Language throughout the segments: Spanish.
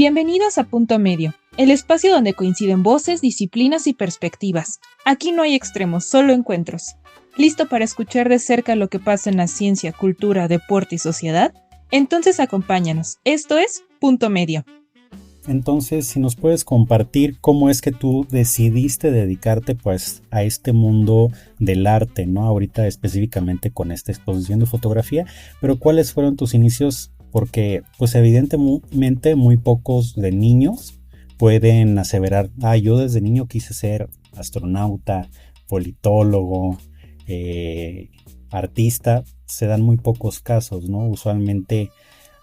Bienvenidos a Punto Medio, el espacio donde coinciden voces, disciplinas y perspectivas. Aquí no hay extremos, solo encuentros. ¿Listo para escuchar de cerca lo que pasa en la ciencia, cultura, deporte y sociedad? Entonces acompáñanos. Esto es Punto Medio. Entonces, si nos puedes compartir cómo es que tú decidiste dedicarte pues a este mundo del arte, ¿no? Ahorita específicamente con esta exposición de fotografía, pero ¿cuáles fueron tus inicios? Porque pues evidentemente muy pocos de niños pueden aseverar, yo desde niño quise ser astronauta, politólogo, artista. Se dan muy pocos casos, ¿no? Usualmente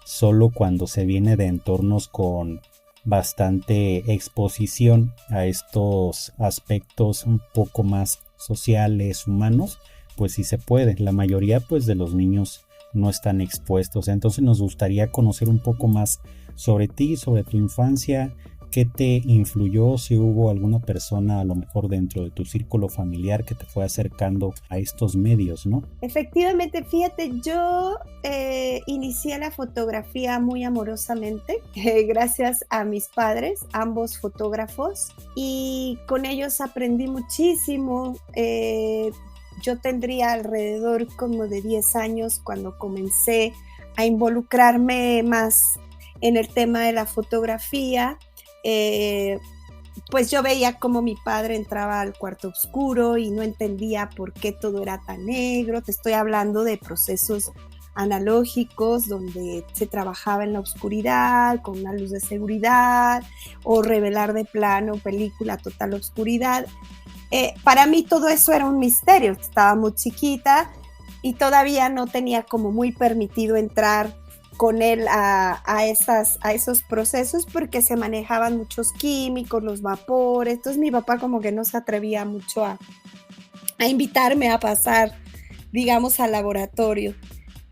solo cuando se viene de entornos con bastante exposición a estos aspectos un poco más sociales, humanos, pues sí se puede. La mayoría pues de los niños no están expuestos. Entonces nos gustaría conocer un poco más sobre ti, sobre tu infancia, qué te influyó, si hubo alguna persona a lo mejor dentro de tu círculo familiar que te fue acercando a estos medios, ¿no? Efectivamente, fíjate, yo inicié la fotografía muy amorosamente, gracias a mis padres, ambos fotógrafos, y con ellos aprendí muchísimo. Yo tendría alrededor como de 10 años cuando comencé a involucrarme más en el tema de la fotografía. Pues yo veía cómo mi padre entraba al cuarto oscuro y no entendía por qué todo era tan negro. Te estoy hablando de procesos analógicos donde se trabajaba en la oscuridad con una luz de seguridad o revelar de plano película total oscuridad. Para mí todo eso era un misterio. Estaba muy chiquita y todavía no tenía como muy permitido entrar con él a esos procesos porque se manejaban muchos químicos, los vapores. Entonces mi papá como que no se atrevía mucho a invitarme a pasar, digamos, al laboratorio.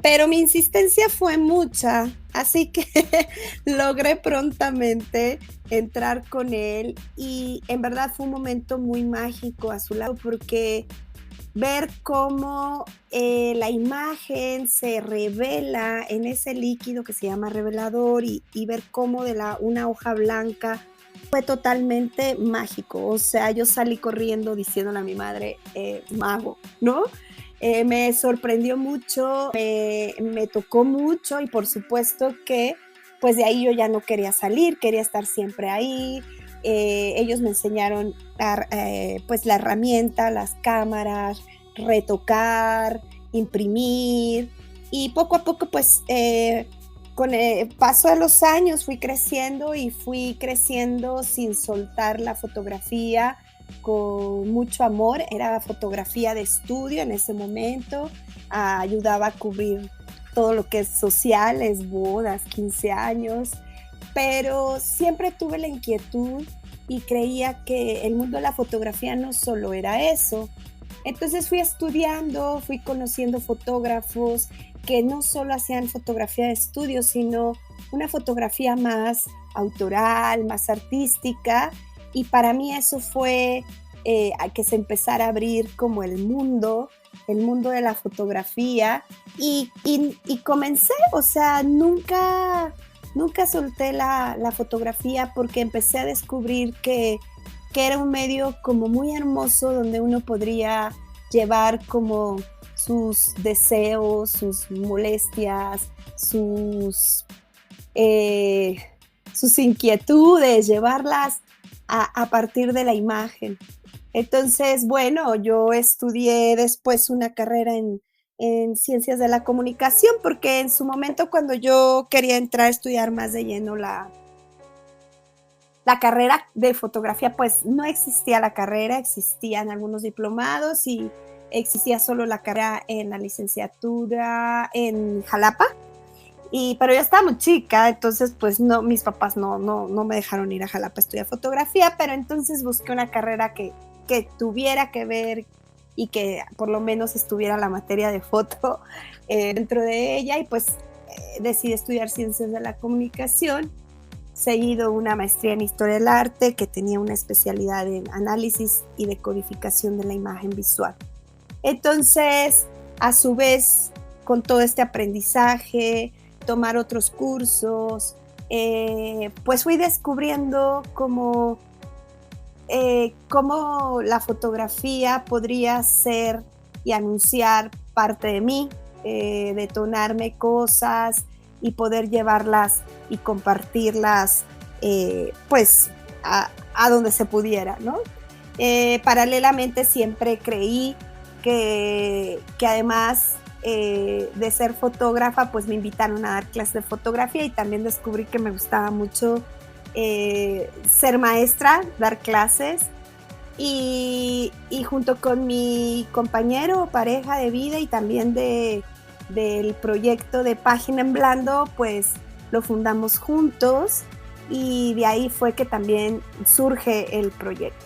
Pero mi insistencia fue mucha, así que logré prontamente entrar con él y en verdad fue un momento muy mágico a su lado porque ver cómo la imagen se revela en ese líquido que se llama revelador y ver cómo de una hoja blanca fue totalmente mágico. O sea, yo salí corriendo diciéndole a mi madre, mago, ¿no? Me sorprendió mucho, me tocó mucho y por supuesto que pues de ahí yo ya no quería salir, quería estar siempre ahí. Ellos me enseñaron pues la herramienta, las cámaras, retocar, imprimir y poco a poco pues con el paso de los años fui creciendo sin soltar la fotografía, con mucho amor. Era fotografía de estudio en ese momento, ayudaba a cubrir todo lo que es sociales, bodas, 15 años, pero siempre tuve la inquietud y creía que el mundo de la fotografía no solo era eso. Entonces fui estudiando, fui conociendo fotógrafos que no solo hacían fotografía de estudio, sino una fotografía más autoral, más artística, y para mí eso fue a que se empezara a abrir como el mundo de la fotografía y comencé, o sea, nunca solté la fotografía porque empecé a descubrir que era un medio como muy hermoso donde uno podría llevar como sus deseos, sus molestias, sus inquietudes, llevarlas a partir de la imagen. Entonces, bueno, yo estudié después una carrera en ciencias de la comunicación porque en su momento cuando yo quería entrar a estudiar más de lleno la carrera de fotografía, pues no existía la carrera, existían algunos diplomados y existía solo la carrera en la licenciatura en Jalapa. Pero yo estaba muy chica, entonces pues no, mis papás no me dejaron ir a Jalapa a estudiar fotografía, pero entonces busqué una carrera que tuviera que ver y que por lo menos estuviera la materia de foto dentro de ella y pues decidí estudiar ciencias de la comunicación, seguido una maestría en historia del arte que tenía una especialidad en análisis y decodificación de la imagen visual. Entonces, a su vez, con todo este aprendizaje, tomar otros cursos, pues fui descubriendo cómo la fotografía podría ser y anunciar parte de mí, detonarme cosas y poder llevarlas y compartirlas pues a donde se pudiera, ¿no? Paralelamente siempre creí que además de ser fotógrafa, pues me invitaron a dar clases de fotografía y también descubrí que me gustaba mucho ser maestra, dar clases y junto con mi compañero o pareja de vida y también del proyecto de Página en Blando, pues lo fundamos juntos y de ahí fue que también surge el proyecto.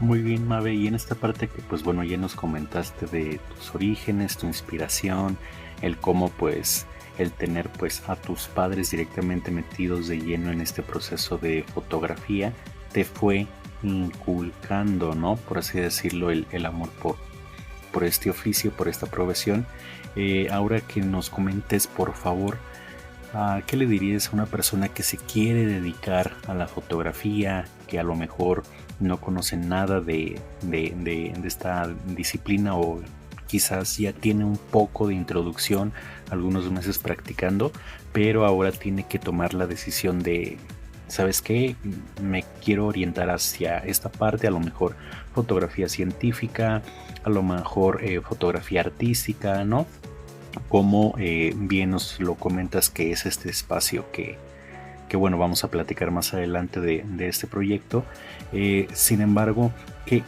Muy bien, Mabe, y en esta parte que pues bueno, ya nos comentaste de tus orígenes, tu inspiración, el cómo pues el tener pues a tus padres directamente metidos de lleno en este proceso de fotografía te fue inculcando, ¿no? Por así decirlo, el amor por este oficio, por esta profesión. Ahora que nos comentes, por favor, ¿qué le dirías a una persona que se quiere dedicar a la fotografía, que a lo mejor no conoce nada de esta disciplina o quizás ya tiene un poco de introducción, algunos meses practicando, pero ahora tiene que tomar la decisión de, ¿sabes qué? Me quiero orientar hacia esta parte, a lo mejor fotografía científica, a lo mejor fotografía artística, ¿no? Como bien nos lo comentas que es este espacio que bueno, vamos a platicar más adelante de este proyecto. Sin embargo, ¿qué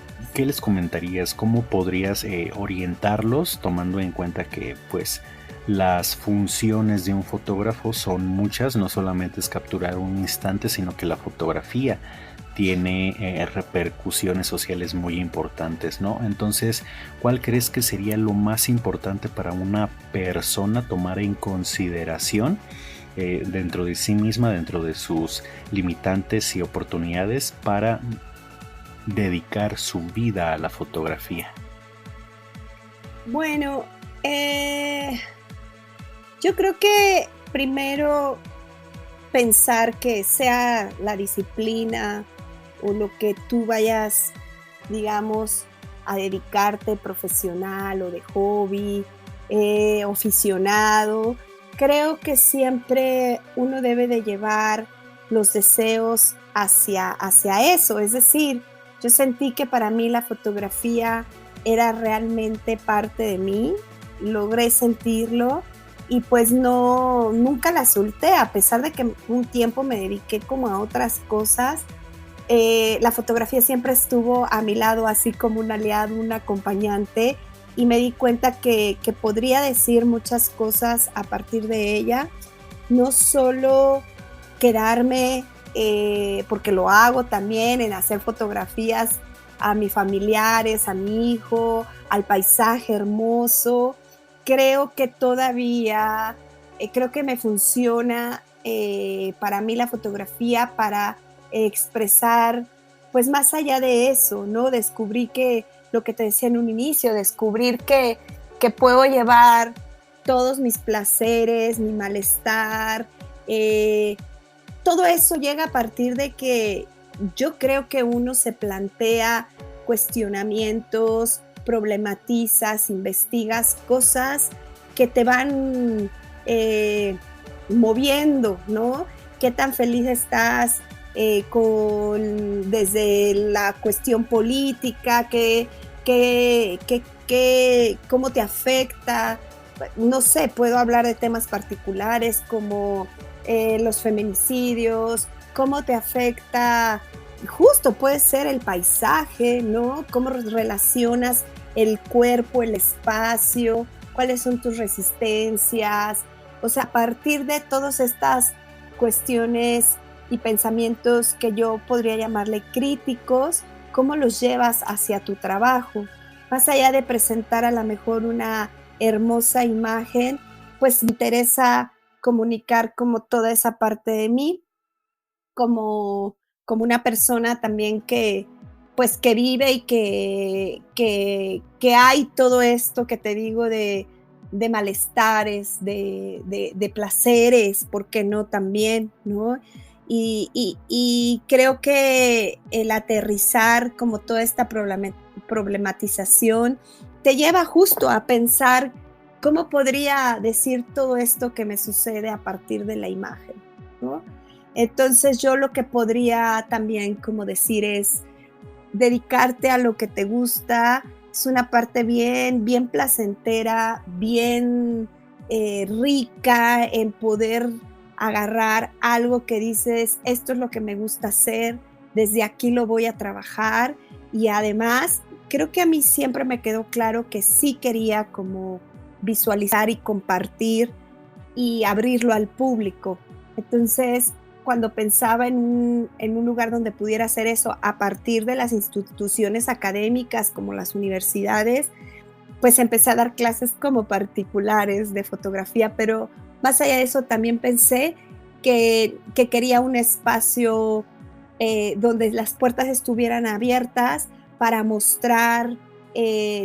les comentarías? ¿Cómo podrías orientarlos tomando en cuenta que pues las funciones de un fotógrafo son muchas? No solamente es capturar un instante, sino que la fotografía tiene repercusiones sociales muy importantes, ¿no? Entonces, ¿cuál crees que sería lo más importante para una persona tomar en consideración dentro de sí misma, dentro de sus limitantes y oportunidades para dedicar su vida a la fotografía? Bueno, yo creo que primero pensar que sea la disciplina o lo que tú vayas, digamos, a dedicarte profesional o de hobby, aficionado, creo que siempre uno debe de llevar los deseos hacia eso. Es decir, yo sentí que para mí la fotografía era realmente parte de mí, logré sentirlo y pues nunca la solté, a pesar de que un tiempo me dediqué como a otras cosas. La fotografía siempre estuvo a mi lado, así como un aliado, un acompañante, y me di cuenta que podría decir muchas cosas a partir de ella, no solo quedarme, porque lo hago también, en hacer fotografías a mis familiares, a mi hijo, al paisaje hermoso. Creo que todavía, creo que me funciona para mí la fotografía para expresar, pues más allá de eso, ¿no? Descubrí que lo que te decía en un inicio, descubrir que puedo llevar todos mis placeres, mi malestar, todo eso llega a partir de que yo creo que uno se plantea cuestionamientos, problematizas, investigas cosas que te van moviendo, ¿no? ¿Qué tan feliz estás desde la cuestión política? ¿Cómo te afecta? No sé, puedo hablar de temas particulares como los feminicidios, cómo te afecta, justo puede ser el paisaje, ¿no? Cómo relacionas el cuerpo, el espacio, cuáles son tus resistencias. O sea, a partir de todas estas cuestiones y pensamientos que yo podría llamarle críticos, ¿cómo los llevas hacia tu trabajo? Más allá de presentar a lo mejor una hermosa imagen, pues me interesa comunicar como toda esa parte de mí, como una persona también que pues que vive y que hay todo esto que te digo de de malestares, de placeres, ¿por qué no también, ¿no? Y creo que el aterrizar como toda esta problematización te lleva justo a pensar cómo podría decir todo esto que me sucede a partir de la imagen, ¿no? Entonces yo lo que podría también como decir es dedicarte a lo que te gusta, es una parte bien, bien placentera, bien rica en poder agarrar algo que dices, esto es lo que me gusta hacer, desde aquí lo voy a trabajar y además creo que a mí siempre me quedó claro que sí quería como visualizar y compartir y abrirlo al público. Entonces, cuando pensaba en un lugar donde pudiera hacer eso a partir de las instituciones académicas como las universidades, pues empecé a dar clases como particulares de fotografía, pero más allá de eso también pensé que quería un espacio donde las puertas estuvieran abiertas para mostrar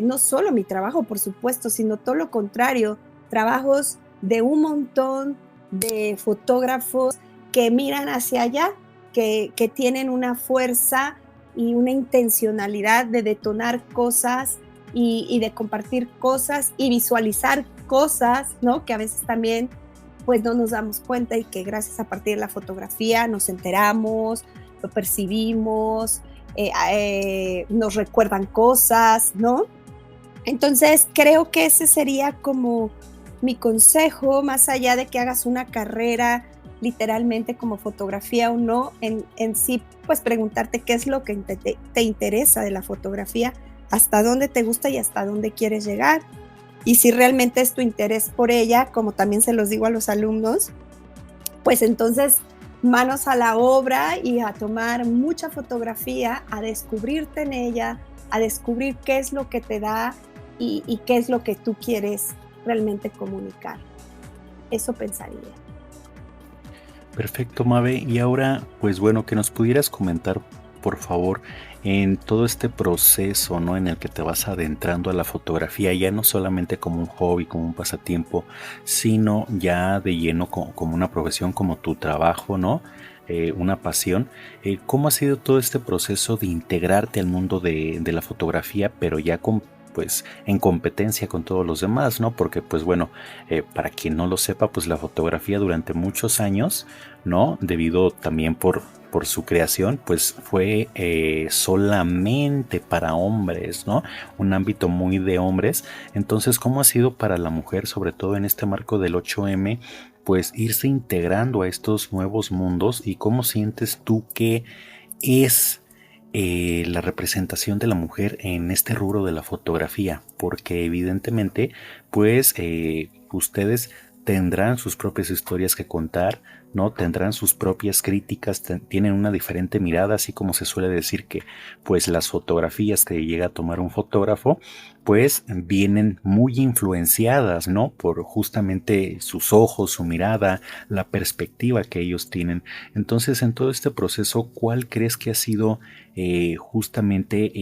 no solo mi trabajo, por supuesto, sino todo lo contrario, trabajos de un montón de fotógrafos que miran hacia allá, que tienen una fuerza y una intencionalidad de detonar cosas y de compartir cosas y visualizar cosas, ¿no? Que a veces también pues no nos damos cuenta y que gracias a partir de la fotografía nos enteramos, lo percibimos, nos recuerdan cosas, ¿no? Entonces creo que ese sería como mi consejo, más allá de que hagas una carrera literalmente como fotografía o no, en sí, pues preguntarte qué es lo que te interesa de la fotografía, hasta dónde te gusta y hasta dónde quieres llegar. Y si realmente es tu interés por ella, como también se los digo a los alumnos, pues entonces manos a la obra y a tomar mucha fotografía, a descubrirte en ella, a descubrir qué es lo que te da y qué es lo que tú quieres realmente comunicar. Eso pensaría. Perfecto, Mabe. Y ahora, pues bueno, que nos pudieras comentar, por favor, en todo este proceso, ¿no? En el que te vas adentrando a la fotografía, ya no solamente como un hobby, como un pasatiempo, sino ya de lleno como una profesión, como tu trabajo, ¿no? Una pasión. ¿Cómo ha sido todo este proceso de integrarte al mundo de la fotografía, pero ya con pues en competencia con todos los demás, ¿no? Porque pues bueno, para quien no lo sepa, pues la fotografía durante muchos años, ¿no? Debido también por su creación, pues fue solamente para hombres, ¿no? Un ámbito muy de hombres. Entonces, ¿cómo ha sido para la mujer, sobre todo en este marco del 8M, pues irse integrando a estos nuevos mundos? ¿Y cómo sientes tú que es la representación de la mujer en este rubro de la fotografía? Porque evidentemente pues ustedes tendrán sus propias historias que contar, ¿no? Tendrán sus propias críticas, tienen una diferente mirada, así como se suele decir que pues las fotografías que llega a tomar un fotógrafo pues vienen muy influenciadas, ¿no? Por justamente sus ojos, su mirada, la perspectiva que ellos tienen. Entonces, en todo este proceso, ¿cuál crees que ha sido justamente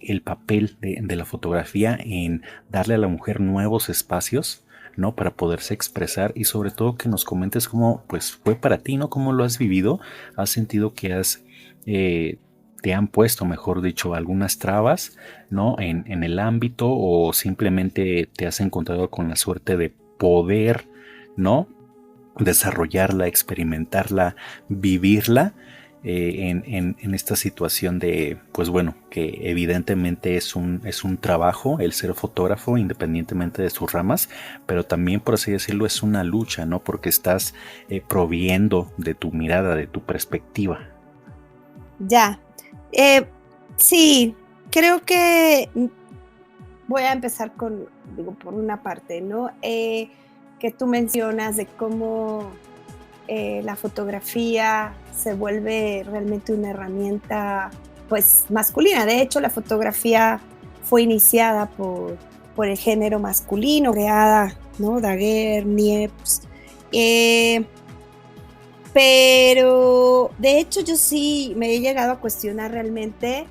el papel de la fotografía en darle a la mujer nuevos espacios, ¿no? Para poderse expresar, y sobre todo que nos comentes cómo pues fue para ti, ¿no? Cómo lo has vivido. ¿Has sentido que te han puesto, mejor dicho, algunas trabas, ¿no? En el ámbito, o simplemente te has encontrado con la suerte de poder, ¿no? Desarrollarla, experimentarla, vivirla en esta situación de, pues bueno, que evidentemente es un trabajo el ser fotógrafo independientemente de sus ramas, pero también, por así decirlo, es una lucha, ¿no? Porque estás proviendo de tu mirada, de tu perspectiva. Ya, sí, creo que voy a empezar por una parte, ¿no? Que tú mencionas de cómo la fotografía se vuelve realmente una herramienta pues masculina. De hecho, la fotografía fue iniciada por el género masculino, creada, ¿no? Daguerre, Niepce. Pero de hecho yo sí me he llegado a cuestionar realmente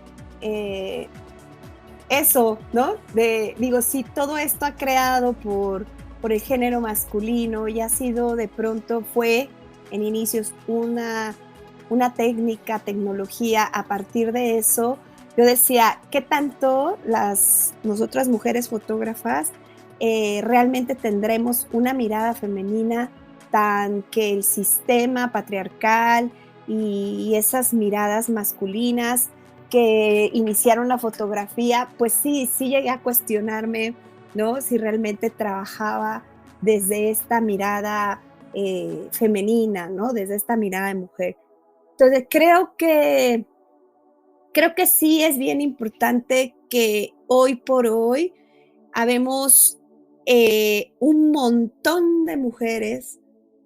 eso, ¿no? Digo, si todo esto ha creado por el género masculino y ha sido de pronto, fue en inicios una técnica, tecnología, a partir de eso, yo decía, ¿qué tanto nosotras mujeres fotógrafas realmente tendremos una mirada femenina tan que el sistema patriarcal y esas miradas masculinas que iniciaron la fotografía, pues sí llegué a cuestionarme, ¿no? Si realmente trabajaba desde esta mirada femenina, ¿no? Desde esta mirada de mujer. Entonces creo que sí es bien importante que hoy por hoy habemos un montón de mujeres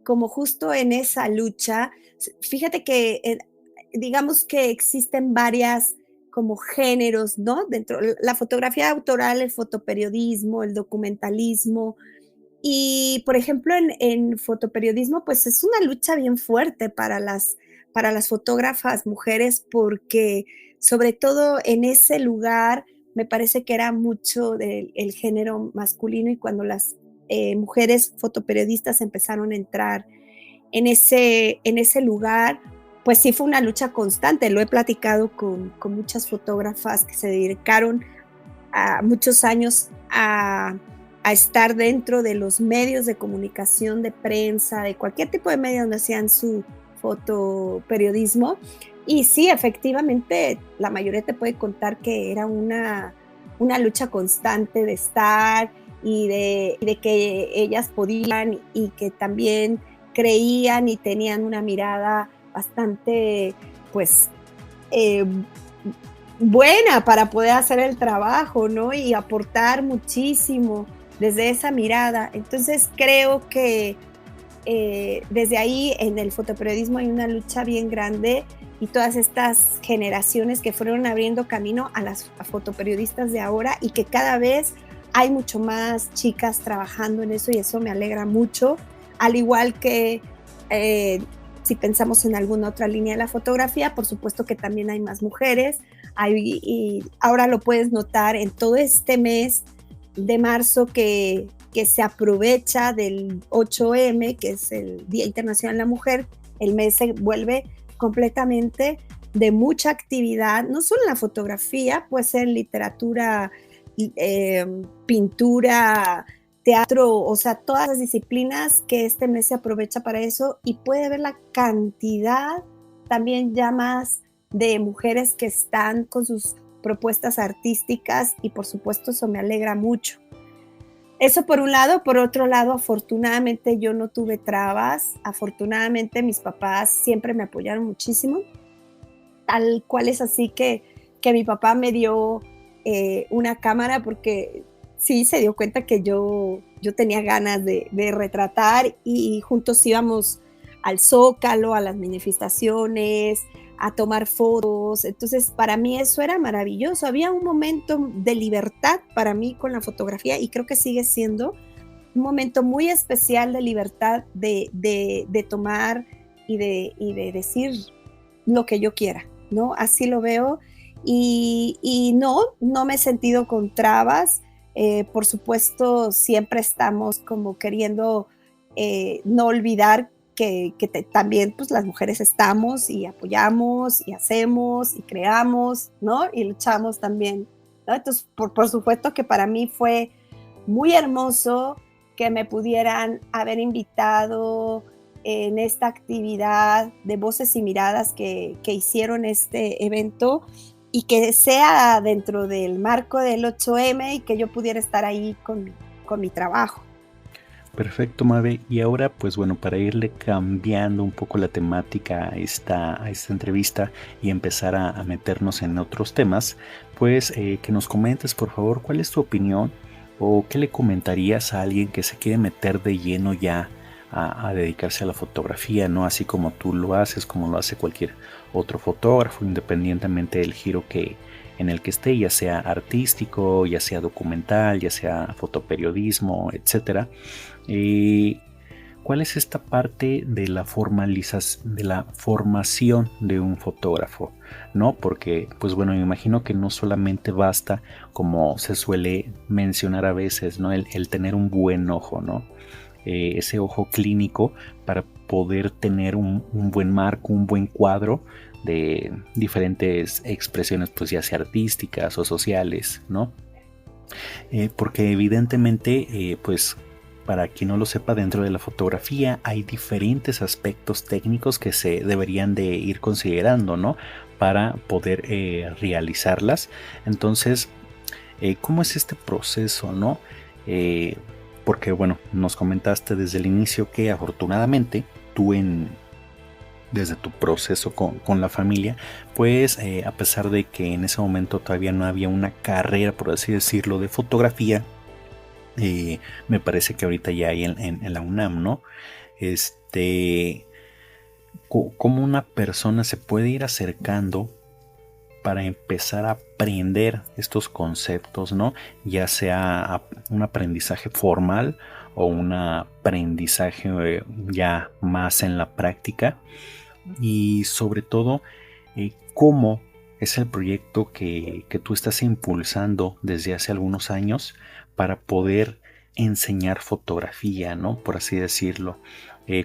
como justo en esa lucha. Fíjate que digamos que existen varias como géneros, ¿no? Dentro la fotografía autoral, el fotoperiodismo, el documentalismo. Y, por ejemplo, en fotoperiodismo, pues es una lucha bien fuerte para las fotógrafas mujeres, porque sobre todo en ese lugar me parece que era mucho del el género masculino y cuando las mujeres fotoperiodistas empezaron a entrar en ese lugar, pues sí fue una lucha constante. Lo he platicado con muchas fotógrafas que se dedicaron a muchos años a estar dentro de los medios de comunicación, de prensa, de cualquier tipo de medio donde hacían su fotoperiodismo. Y sí, efectivamente, la mayoría te puede contar que era una lucha constante de estar y de que ellas podían y que también creían y tenían una mirada bastante, pues, buena para poder hacer el trabajo, ¿no? Y aportar muchísimo desde esa mirada. Entonces creo que desde ahí en el fotoperiodismo hay una lucha bien grande y todas estas generaciones que fueron abriendo camino a las fotoperiodistas de ahora y que cada vez hay mucho más chicas trabajando en eso y eso me alegra mucho, al igual que si pensamos en alguna otra línea de la fotografía, por supuesto que también hay más mujeres y ahora lo puedes notar en todo este mes de marzo que se aprovecha del 8M, que es el Día Internacional de la Mujer. El mes se vuelve completamente de mucha actividad, no solo en la fotografía, puede ser literatura, pintura, teatro, o sea, todas las disciplinas que este mes se aprovecha para eso y puede ver la cantidad también ya más de mujeres que están con sus propuestas artísticas y por supuesto eso me alegra mucho. Eso por un lado. Por otro lado, afortunadamente yo no tuve trabas, afortunadamente mis papás siempre me apoyaron muchísimo, tal cual es así que mi papá me dio una cámara porque sí se dio cuenta que yo tenía ganas de retratar y juntos íbamos al Zócalo, a las manifestaciones, a tomar fotos. Entonces, para mí eso era maravilloso. Había un momento de libertad para mí con la fotografía y creo que sigue siendo un momento muy especial de libertad de tomar y de decir lo que yo quiera, ¿no? Así lo veo y no me he sentido con trabas. Por supuesto, siempre estamos como queriendo no olvidar que también pues las mujeres estamos y apoyamos y hacemos y creamos, ¿no? Y luchamos también, ¿no? Entonces, por supuesto que para mí fue muy hermoso que me pudieran haber invitado en esta actividad de Voces y Miradas que hicieron este evento y que sea dentro del marco del 8M y que yo pudiera estar ahí con mi trabajo. Perfecto, Mabe. Y ahora, pues bueno, para irle cambiando un poco la temática a esta entrevista y empezar a meternos en otros temas, pues que nos comentes, por favor, cuál es tu opinión o qué le comentarías a alguien que se quiere meter de lleno ya a dedicarse a la fotografía, ¿no? Así como tú lo haces, como lo hace cualquier otro fotógrafo, independientemente del giro en el que esté, ya sea artístico, ya sea documental, ya sea fotoperiodismo, etcétera. ¿cuál es esta parte de la de la formación de un fotógrafo? ¿No? Porque, pues bueno, me imagino que no solamente basta, como se suele mencionar a veces, ¿no? El tener un buen ojo, ¿no? Ese ojo clínico para poder tener un buen marco, un buen cuadro de diferentes expresiones, pues ya sea artísticas o sociales, ¿no? Porque evidentemente, pues para quien no lo sepa, dentro de la fotografía hay diferentes aspectos técnicos que se deberían de ir considerando, ¿no? Para poder realizarlas. Entonces, ¿cómo es este proceso, no? Porque, bueno, nos comentaste desde el inicio que afortunadamente tú desde tu proceso con la familia, pues a pesar de que en ese momento todavía no había una carrera, por así decirlo, de fotografía, me parece que ahorita ya hay en la UNAM, ¿no? Cómo una persona se puede ir acercando para empezar a aprender estos conceptos, ¿no? Ya sea un aprendizaje formal o un aprendizaje ya más en la práctica, y sobre todo cómo es el proyecto que tú estás impulsando desde hace algunos años para poder enseñar fotografía, ¿no? Por así decirlo.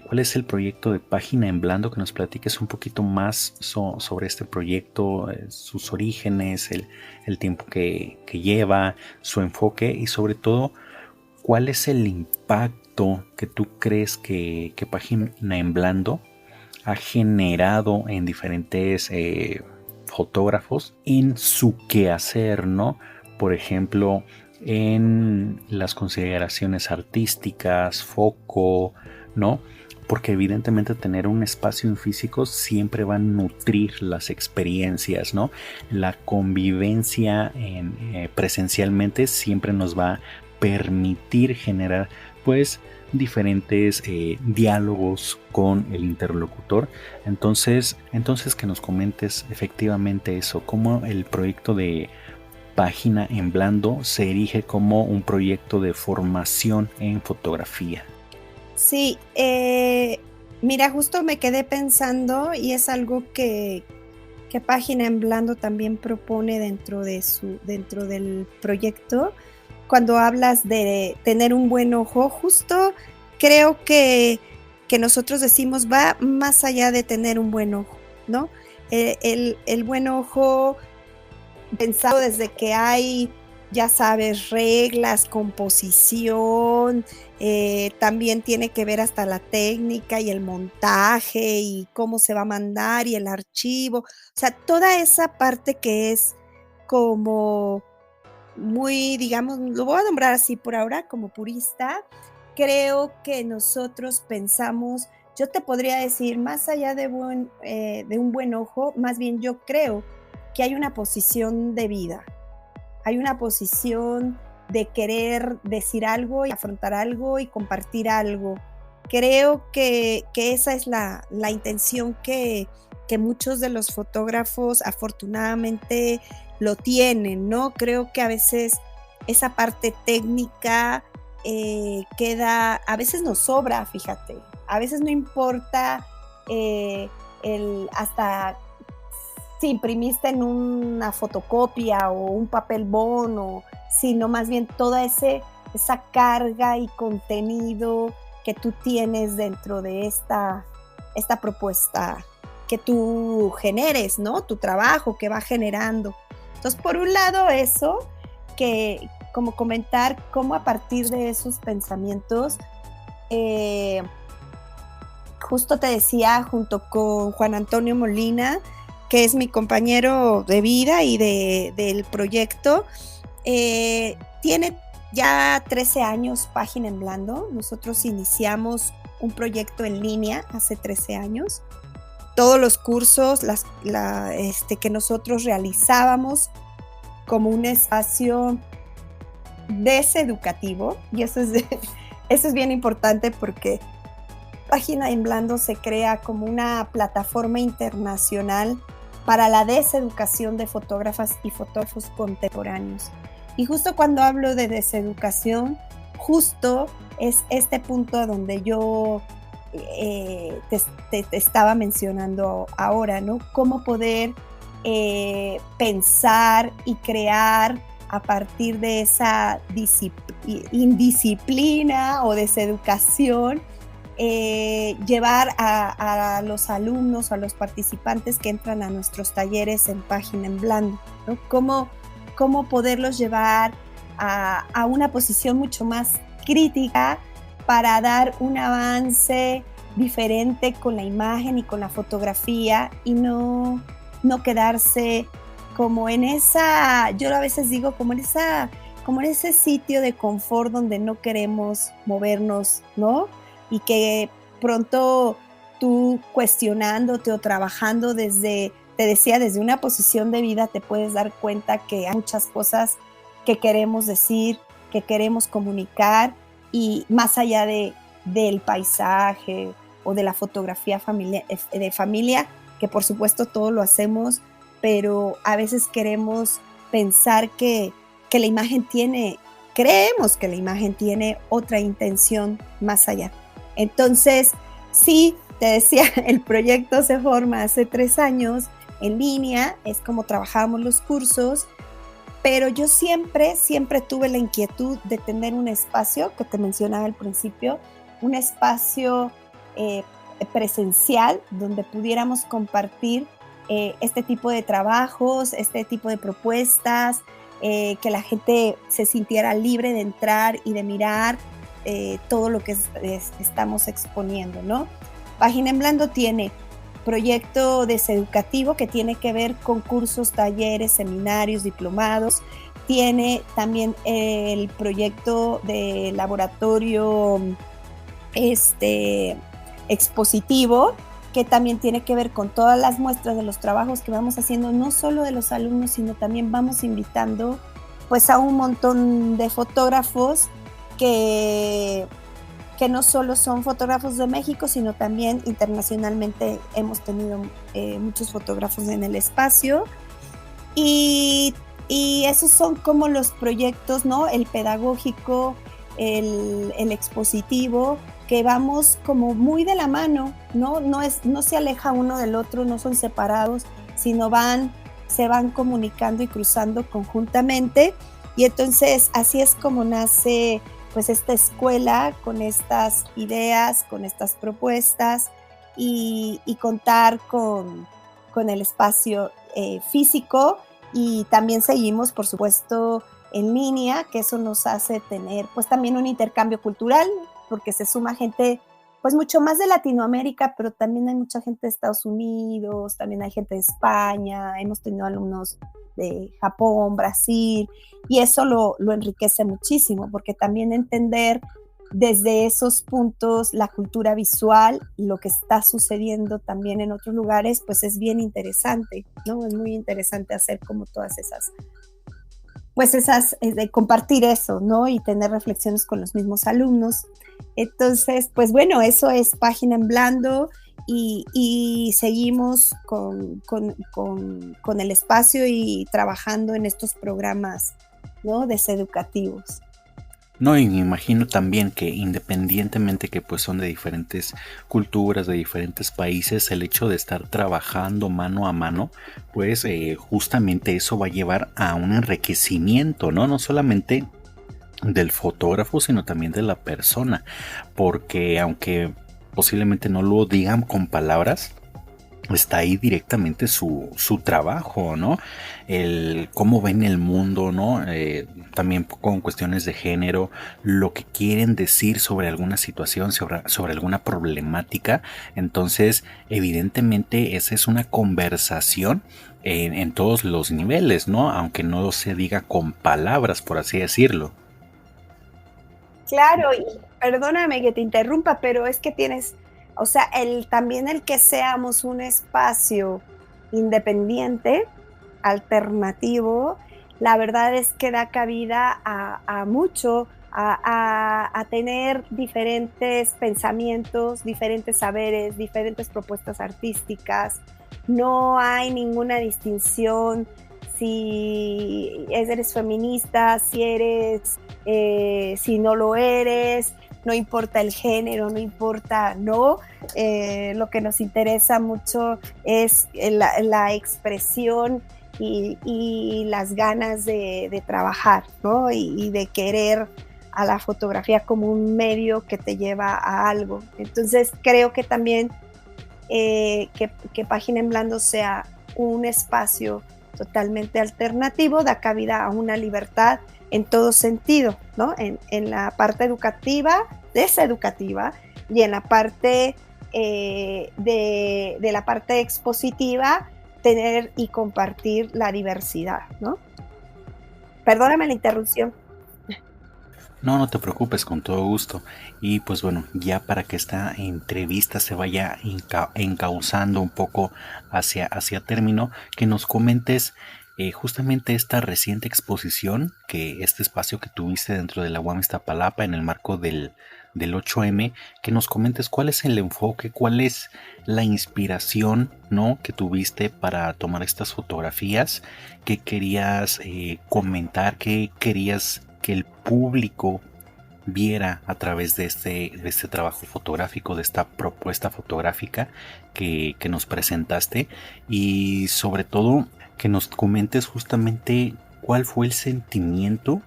¿Cuál es el proyecto de Página en Blando? Que nos platiques un poquito más sobre este proyecto, sus orígenes, el tiempo que lleva, su enfoque y sobre todo, ¿cuál es el impacto que tú crees que Página en Blando ha generado en diferentes fotógrafos en su quehacer, ¿no? Por ejemplo, en las consideraciones artísticas, foco, ¿no? Porque evidentemente tener un espacio en físico siempre va a nutrir las experiencias, ¿no? La convivencia presencialmente siempre nos va a permitir generar, pues, diferentes diálogos con el interlocutor. Entonces que nos comentes efectivamente eso, cómo el proyecto de Página en Blando se erige como un proyecto de formación en fotografía. Sí, mira, justo me quedé pensando y es algo que Página en Blando también propone dentro del proyecto. Cuando hablas de tener un buen ojo, justo creo que nosotros decimos va más allá de tener un buen ojo, ¿no? El buen ojo pensado desde que hay, ya sabes, reglas, composición, también tiene que ver hasta la técnica y el montaje y cómo se va a mandar y el archivo, o sea, toda esa parte que es como muy, digamos, lo voy a nombrar así por ahora, como purista, creo que nosotros pensamos, yo te podría decir, más allá de un buen ojo, más bien yo creo que hay una posición de vida, hay una posición de querer decir algo y afrontar algo y compartir algo. Creo que esa es la intención que muchos de los fotógrafos afortunadamente lo tienen, ¿no? Creo que a veces esa parte técnica a veces nos sobra, fíjate, a veces no importa hasta si imprimiste en una fotocopia o un papel bond, sino más bien toda esa carga y contenido que tú tienes dentro de esta propuesta que tú generes, ¿no? Tu trabajo que va generando. Entonces, por un lado eso, que como comentar cómo a partir de esos pensamientos, justo te decía, junto con Juan Antonio Molina, que es mi compañero de vida y del proyecto, tiene ya 13 años Página en Blando. Nosotros iniciamos un proyecto en línea hace 13 años. Todos los cursos que nosotros realizábamos como un espacio deseducativo, y eso es bien importante porque Página en Blando se crea como una plataforma internacional para la deseducación de fotógrafas y fotógrafos contemporáneos. Y justo cuando hablo de deseducación, justo es este punto donde yo te estaba mencionando ahora, ¿no? Cómo poder pensar y crear a partir de esa indisciplina o deseducación, llevar a los alumnos o a los participantes que entran a nuestros talleres en Página en Blando, ¿no? Cómo poderlos llevar a una posición mucho más crítica para dar un avance diferente con la imagen y con la fotografía y no quedarse como en esa, yo a veces digo, como en ese sitio de confort donde no queremos movernos, ¿no? Y que pronto tú cuestionándote o trabajando desde una posición de vida te puedes dar cuenta que hay muchas cosas que queremos decir, que queremos comunicar y más allá del paisaje o de la fotografía de familia, que por supuesto todo lo hacemos, pero a veces queremos pensar que la imagen creemos que la imagen tiene otra intención más allá. Entonces, sí, te decía, el proyecto se forma hace 3 años en línea, es como trabajamos los cursos, pero yo siempre tuve la inquietud de tener un espacio, que te mencionaba al principio, un espacio presencial donde pudiéramos compartir este tipo de trabajos, este tipo de propuestas, que la gente se sintiera libre de entrar y de mirar todo lo que estamos exponiendo, ¿no? Página en Blando tiene proyecto deseducativo que tiene que ver con cursos, talleres, seminarios, diplomados. Tiene también el proyecto de laboratorio expositivo, que también tiene que ver con todas las muestras de los trabajos que vamos haciendo, no solo de los alumnos, sino también vamos invitando pues a un montón de fotógrafos que no solo son fotógrafos de México, sino también internacionalmente hemos tenido muchos fotógrafos en el espacio. Y esos son como los proyectos, ¿no? El pedagógico, el expositivo, que vamos como muy de la mano, ¿no? No se aleja uno del otro, no son separados, sino se van comunicando y cruzando conjuntamente. Y entonces así es como nace pues esta escuela con estas ideas, con estas propuestas y contar con el espacio físico, y también seguimos por supuesto en línea, que eso nos hace tener pues también un intercambio cultural, porque se suma gente pues mucho más de Latinoamérica, pero también hay mucha gente de Estados Unidos, también hay gente de España, hemos tenido alumnos de Japón, Brasil, y eso lo enriquece muchísimo, porque también entender desde esos puntos la cultura visual, lo que está sucediendo también en otros lugares, pues es bien interesante, ¿no? Es muy interesante hacer como todas esas, de compartir eso, ¿no? Y tener reflexiones con los mismos alumnos. Entonces, pues bueno, eso es Página en Blando, y seguimos con el espacio y trabajando en estos programas, ¿no? Deseducativos. No, y me imagino también que independientemente que pues son de diferentes culturas, de diferentes países, el hecho de estar trabajando mano a mano, pues justamente eso va a llevar a un enriquecimiento, ¿no? No solamente del fotógrafo, sino también de la persona, porque aunque posiblemente no lo digan con palabras, está ahí directamente su trabajo, ¿no? El cómo ven el mundo, ¿no? También con cuestiones de género, lo que quieren decir sobre alguna situación, sobre alguna problemática. Entonces, evidentemente, esa es una conversación en todos los niveles, ¿no? Aunque no se diga con palabras, por así decirlo. Claro, y perdóname que te interrumpa, pero es que tienes, o sea, también el que seamos un espacio independiente, alternativo, la verdad es que da cabida a mucho, a tener diferentes pensamientos, diferentes saberes, diferentes propuestas artísticas. No hay ninguna distinción si eres feminista, si eres si no lo eres, no importa el género, no importa, ¿no? Lo que nos interesa mucho es la expresión y las ganas de trabajar, ¿no? Y de querer a la fotografía como un medio que te lleva a algo. Entonces creo que también que Página en Blanco sea un espacio totalmente alternativo da cabida a una libertad en todo sentido, ¿no? En la parte educativa, deseducativa, y en la parte de la parte expositiva, tener y compartir la diversidad, ¿no? Perdóname la interrupción. No, no te preocupes, con todo gusto. Y pues bueno, ya para que esta entrevista se vaya encauzando un poco hacia término, que nos comentes justamente esta reciente exposición, que este espacio que tuviste dentro de la UAM Iztapalapa en el marco del 8M, que nos comentes cuál es el enfoque, cuál es la inspiración, ¿no?, que tuviste para tomar estas fotografías, qué querías comentar, qué querías que el público viera a través de este trabajo fotográfico, de esta propuesta fotográfica que nos presentaste, y sobre todo que nos comentes justamente cuál fue el sentimiento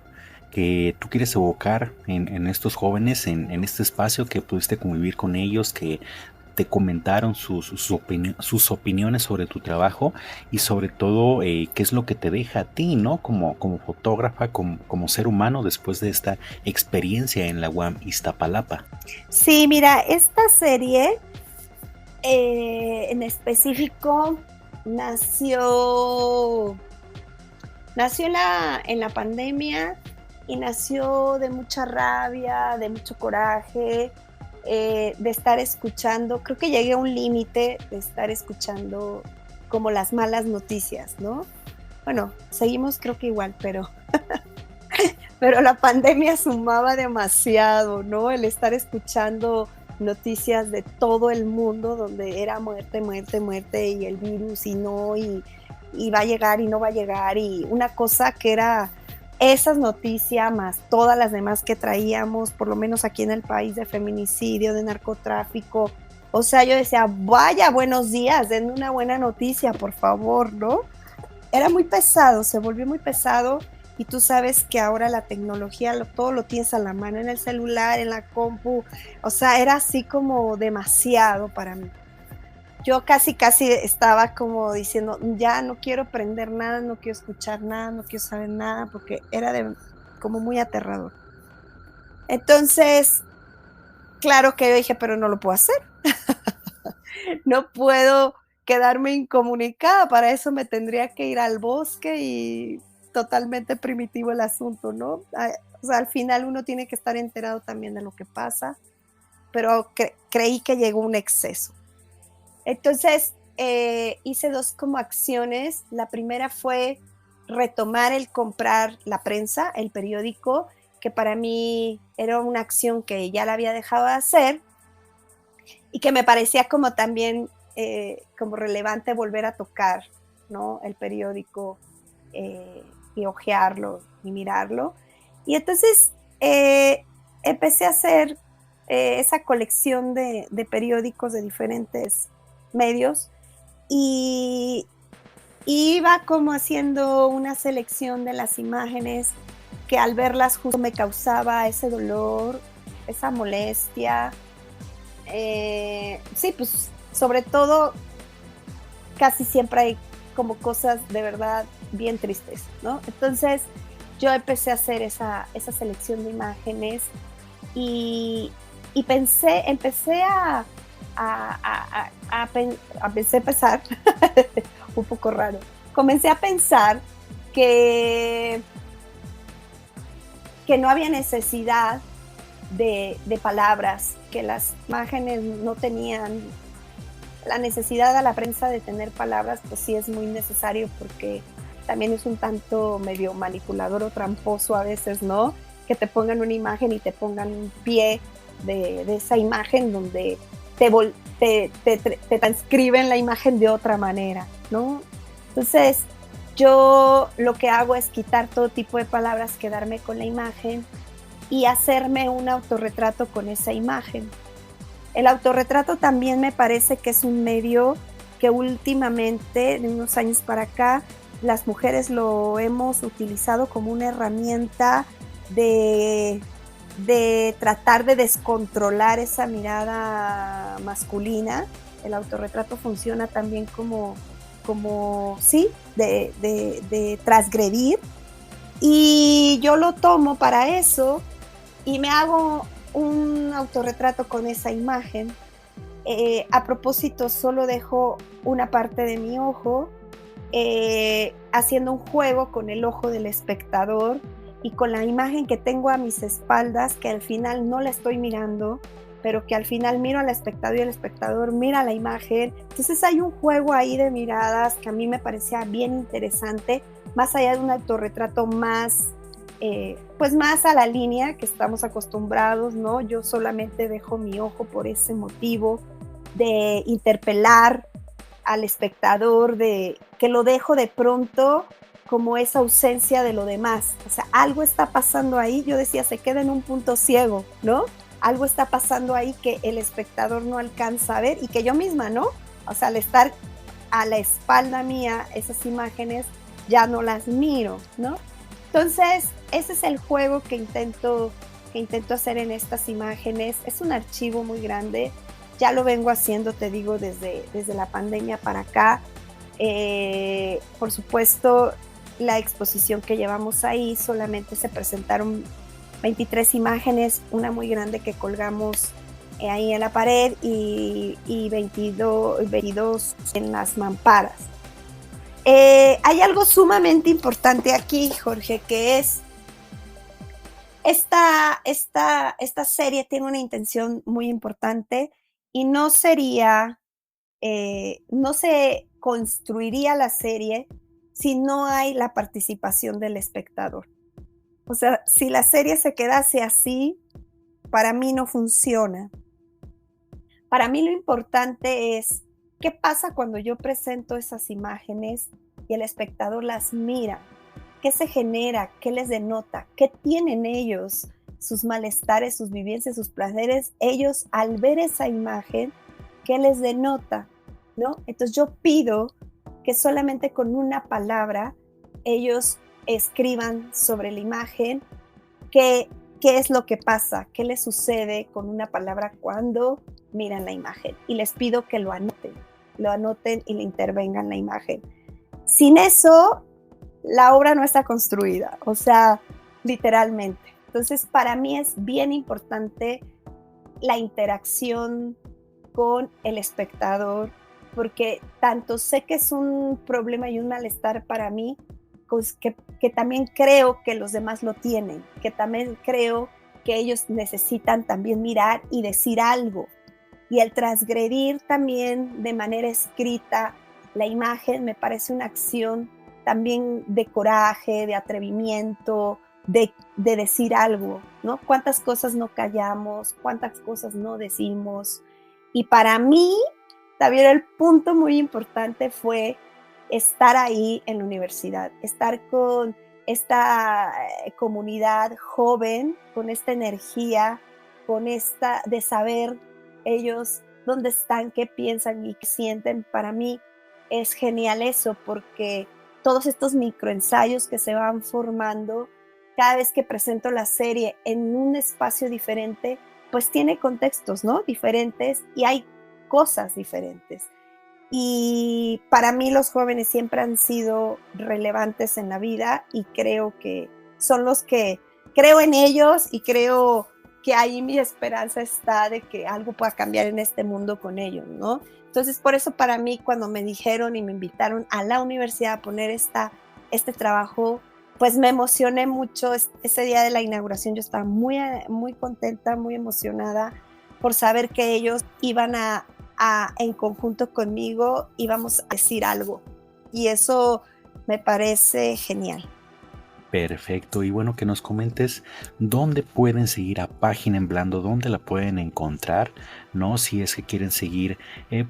que tú quieres evocar en estos jóvenes, en este espacio que pudiste convivir con ellos, que te comentaron sus opiniones sobre tu trabajo, y sobre todo qué es lo que te deja a ti, ¿no?, como fotógrafa, como ser humano después de esta experiencia en la UAM Iztapalapa. Sí, mira, esta serie en específico nació en la pandemia, y nació de mucha rabia, de mucho coraje, de estar escuchando. Creo que llegué a un límite de estar escuchando como las malas noticias, ¿no? Bueno, seguimos creo que igual, pero la pandemia sumaba demasiado, ¿no? El estar escuchando noticias de todo el mundo donde era muerte, muerte, muerte, y el virus, y no, y va a llegar y no va a llegar, y una cosa que era esas noticias más todas las demás que traíamos, por lo menos aquí en el país, de feminicidio, de narcotráfico. O sea, yo decía, vaya, buenos días, denme una buena noticia, por favor, ¿no? Era muy pesado, se volvió muy pesado, y tú sabes que ahora la tecnología, todo lo tienes a la mano, en el celular, en la compu. O sea, era así como demasiado para mí. Yo casi estaba como diciendo, ya no quiero aprender nada, no quiero escuchar nada, no quiero saber nada, porque era como muy aterrador. Entonces, claro que yo dije, pero no lo puedo hacer. No puedo quedarme incomunicada, para eso me tendría que ir al bosque, y totalmente primitivo el asunto, ¿no? O sea, al final uno tiene que estar enterado también de lo que pasa, pero creí que llegó un exceso. Entonces hice dos como acciones. La primera fue retomar el comprar la prensa, el periódico, que para mí era una acción que ya la había dejado de hacer, y que me parecía como también como relevante volver a tocar, ¿no?, el periódico, y hojearlo y mirarlo. Y entonces empecé a hacer esa colección de periódicos de diferentes medios, y iba como haciendo una selección de las imágenes que al verlas justo me causaba ese dolor, esa molestia. Sí, pues sobre todo casi siempre hay como cosas de verdad bien tristes, ¿no? Entonces yo empecé a hacer esa selección de imágenes, y empecé a pensar un poco raro. Comencé a pensar que no había necesidad de palabras, que las imágenes no tenían la necesidad a la prensa de tener palabras. Pues sí es muy necesario, porque también es un tanto medio manipulador o tramposo a veces, ¿no? Que te pongan una imagen y te pongan un pie de esa imagen donde te transcriben la imagen de otra manera, ¿no? Entonces yo lo que hago es quitar todo tipo de palabras, quedarme con la imagen, y hacerme un autorretrato con esa imagen. El autorretrato también me parece que es un medio que últimamente, de unos años para acá, las mujeres lo hemos utilizado como una herramienta de tratar de descontrolar esa mirada masculina. El autorretrato funciona también como sí, de transgredir. Y yo lo tomo para eso y me hago un autorretrato con esa imagen. A propósito, solo dejo una parte de mi ojo, haciendo un juego con el ojo del espectador y con la imagen que tengo a mis espaldas, que al final no la estoy mirando, pero que al final miro al espectador y el espectador mira la imagen. Entonces hay un juego ahí de miradas que a mí me parecía bien interesante, más allá de un autorretrato más, pues más a la línea que estamos acostumbrados, ¿no? Yo solamente dejo mi ojo por ese motivo de interpelar al espectador, de que lo dejo de pronto como esa ausencia de lo demás. O sea, algo está pasando ahí, yo decía, se queda en un punto ciego, ¿no? Algo está pasando ahí que el espectador no alcanza a ver y que yo misma, ¿no? O sea, al estar a la espalda mía, esas imágenes ya no las miro, ¿no? Entonces, ese es el juego que intento hacer en estas imágenes. Es un archivo muy grande, ya lo vengo haciendo, te digo, desde la pandemia para acá. Por supuesto, la exposición que llevamos ahí, solamente se presentaron 23 imágenes, una muy grande que colgamos ahí en la pared y 22 en las mamparas. Hay algo sumamente importante aquí, Jorge, que es esta serie tiene una intención muy importante y no se construiría la serie si no hay la participación del espectador. O sea, si la serie se quedase así, para mí no funciona. Para mí lo importante es qué pasa cuando yo presento esas imágenes y el espectador las mira. ¿Qué se genera? ¿Qué les denota? ¿Qué tienen ellos? Sus malestares, sus vivencias, sus placeres. Ellos, al ver esa imagen, ¿qué les denota? ¿No? Entonces yo pido que solamente con una palabra ellos escriban sobre la imagen qué es lo que pasa, qué les sucede con una palabra cuando miran la imagen. Y les pido que lo anoten y le intervengan la imagen. Sin eso, la obra no está construida, o sea, literalmente. Entonces, para mí es bien importante la interacción con el espectador, porque tanto sé que es un problema y un malestar para mí, pues que también creo que los demás lo tienen, que también creo que ellos necesitan también mirar y decir algo. Y el transgredir también de manera escrita la imagen me parece una acción también de coraje, de atrevimiento, de decir algo, ¿no? ¿Cuántas cosas no callamos? ¿Cuántas cosas no decimos? Y para mí, también el punto muy importante fue estar ahí en la universidad, estar con esta comunidad joven, con esta energía, con esta de saber ellos dónde están, qué piensan y qué sienten. Para mí es genial eso, porque todos estos microensayos que se van formando, cada vez que presento la serie en un espacio diferente, pues tiene contextos, ¿no? Diferentes y hay cosas diferentes. Y para mí los jóvenes siempre han sido relevantes en la vida y creo que son los que creo en ellos y creo que ahí mi esperanza está de que algo pueda cambiar en este mundo con ellos, ¿no? Entonces, por eso para mí cuando me dijeron y me invitaron a la universidad a poner este trabajo, pues me emocioné mucho. Ese día de la inauguración yo estaba muy, muy contenta, muy emocionada por saber que ellos iban en conjunto conmigo íbamos a decir algo. Y eso me parece genial. Perfecto, y bueno, que nos comentes dónde pueden seguir a Página en Blando, dónde la pueden encontrar, ¿no? Si es que quieren seguir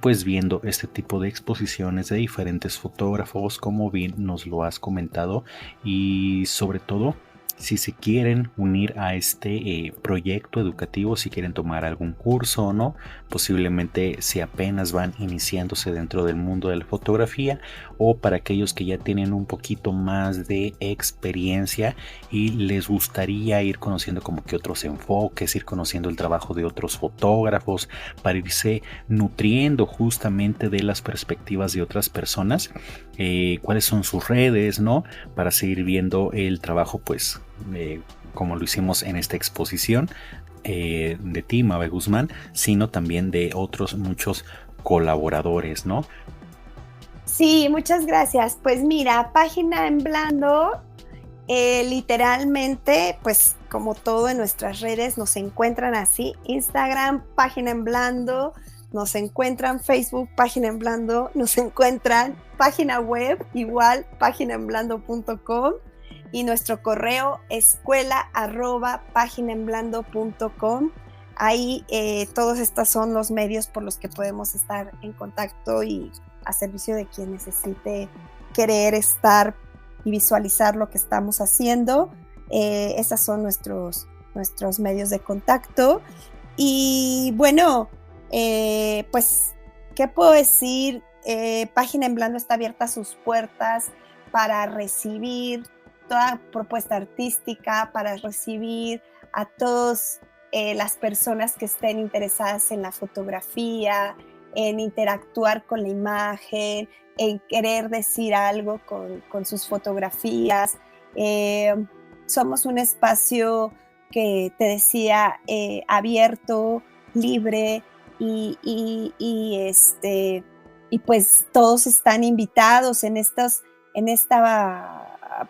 pues viendo este tipo de exposiciones de diferentes fotógrafos, como bien nos lo has comentado, y sobre todo si se quieren unir a este proyecto educativo, si quieren tomar algún curso o no, posiblemente si apenas van iniciándose dentro del mundo de la fotografía, o para aquellos que ya tienen un poquito más de experiencia y les gustaría ir conociendo como que otros enfoques, ir conociendo el trabajo de otros fotógrafos para irse nutriendo justamente de las perspectivas de otras personas, cuáles son sus redes, ¿no? Para seguir viendo el trabajo, pues como lo hicimos en esta exposición de ti, Mabe Guzmán, sino también de otros muchos colaboradores, ¿no? Sí, muchas gracias. Pues mira, Página en Blando, literalmente, pues como todo en nuestras redes, nos encuentran así: Instagram, Página en Blando, nos encuentran Facebook, Página en Blando, nos encuentran página web, igual, paginaenblando.com, y nuestro correo escuela@paginaenblando.com. Ahí todos estos son los medios por los que podemos estar en contacto y a servicio de quien necesite querer estar y visualizar lo que estamos haciendo. Esos son nuestros medios de contacto. Y bueno, pues, ¿qué puedo decir? Página en Blando está abierta a sus puertas para recibir toda propuesta artística, para recibir a todas las personas que estén interesadas en la fotografía, en interactuar con la imagen, en querer decir algo con sus fotografías. Somos un espacio que te decía, abierto, libre, y pues todos están invitados en esta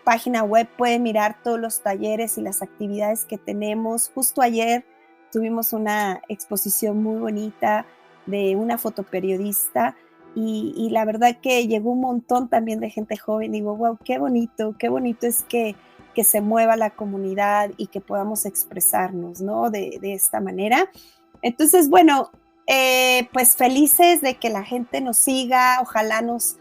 página web. Pueden mirar todos los talleres y las actividades que tenemos. Justo ayer tuvimos una exposición muy bonita de una fotoperiodista y la verdad que llegó un montón también de gente joven. Digo, wow, qué bonito es que se mueva la comunidad y que podamos expresarnos, ¿no? De esta manera. Entonces, bueno, pues felices de que la gente nos siga, ojalá nos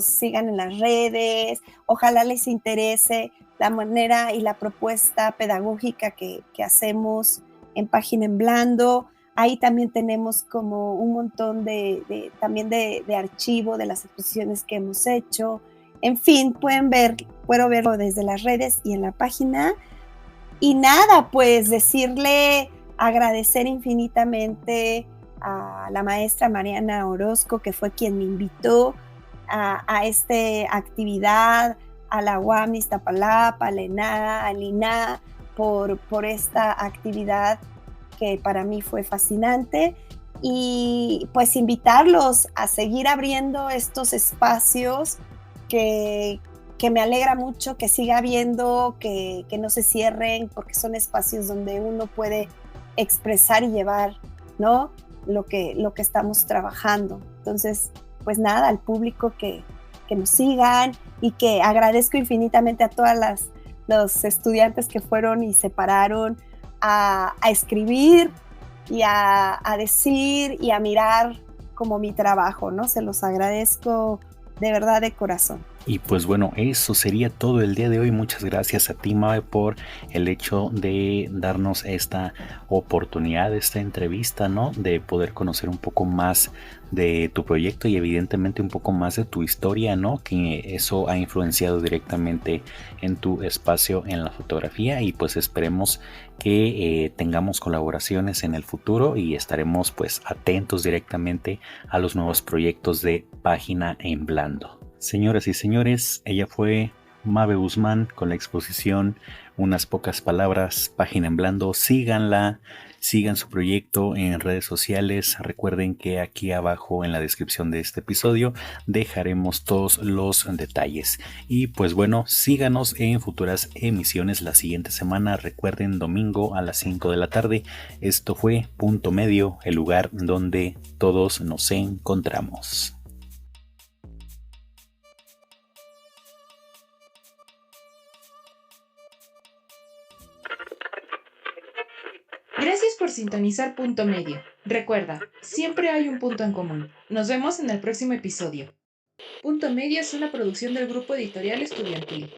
sigan en las redes, ojalá les interese la manera y la propuesta pedagógica que hacemos en Página en Blando. Ahí también tenemos como un montón de archivo de las exposiciones que hemos hecho. En fin, puedo verlo desde las redes y en la página. Y nada, pues agradecer infinitamente a la maestra Mariana Orozco, que fue quien me invitó a esta actividad, a la UAM Iztapalapa, a la ENA, al INA, por esta actividad que para mí fue fascinante, y pues invitarlos a seguir abriendo estos espacios que me alegra mucho que siga habiendo, que no se cierren, porque son espacios donde uno puede expresar y llevar, ¿no?, lo que estamos trabajando. Entonces, pues nada, al público que nos sigan, y que agradezco infinitamente a todas los estudiantes que fueron y se pararon a escribir y a decir y a mirar como mi trabajo, ¿no? Se los agradezco de verdad, de corazón. Y pues bueno, eso sería todo el día de hoy. Muchas gracias a ti, Mabe, por el hecho de darnos esta oportunidad, esta entrevista, ¿no? De poder conocer un poco más de tu proyecto y evidentemente un poco más de tu historia, ¿no? Que eso ha influenciado directamente en tu espacio en la fotografía, y pues esperemos que tengamos colaboraciones en el futuro y estaremos pues atentos directamente a los nuevos proyectos de Página en Blando. Señoras y señores, ella fue Mabe Guzmán con la exposición Unas pocas palabras, Página en Blando. Síganla, sigan su proyecto en redes sociales. Recuerden que aquí abajo en la descripción de este episodio dejaremos todos los detalles. Y pues bueno, síganos en futuras emisiones la siguiente semana. Recuerden, domingo a las 5 de la tarde. Esto fue Punto Medio, el lugar donde todos nos encontramos. Gracias por sintonizar Punto Medio. Recuerda, siempre hay un punto en común. Nos vemos en el próximo episodio. Punto Medio es una producción del Grupo Editorial Estudiantil.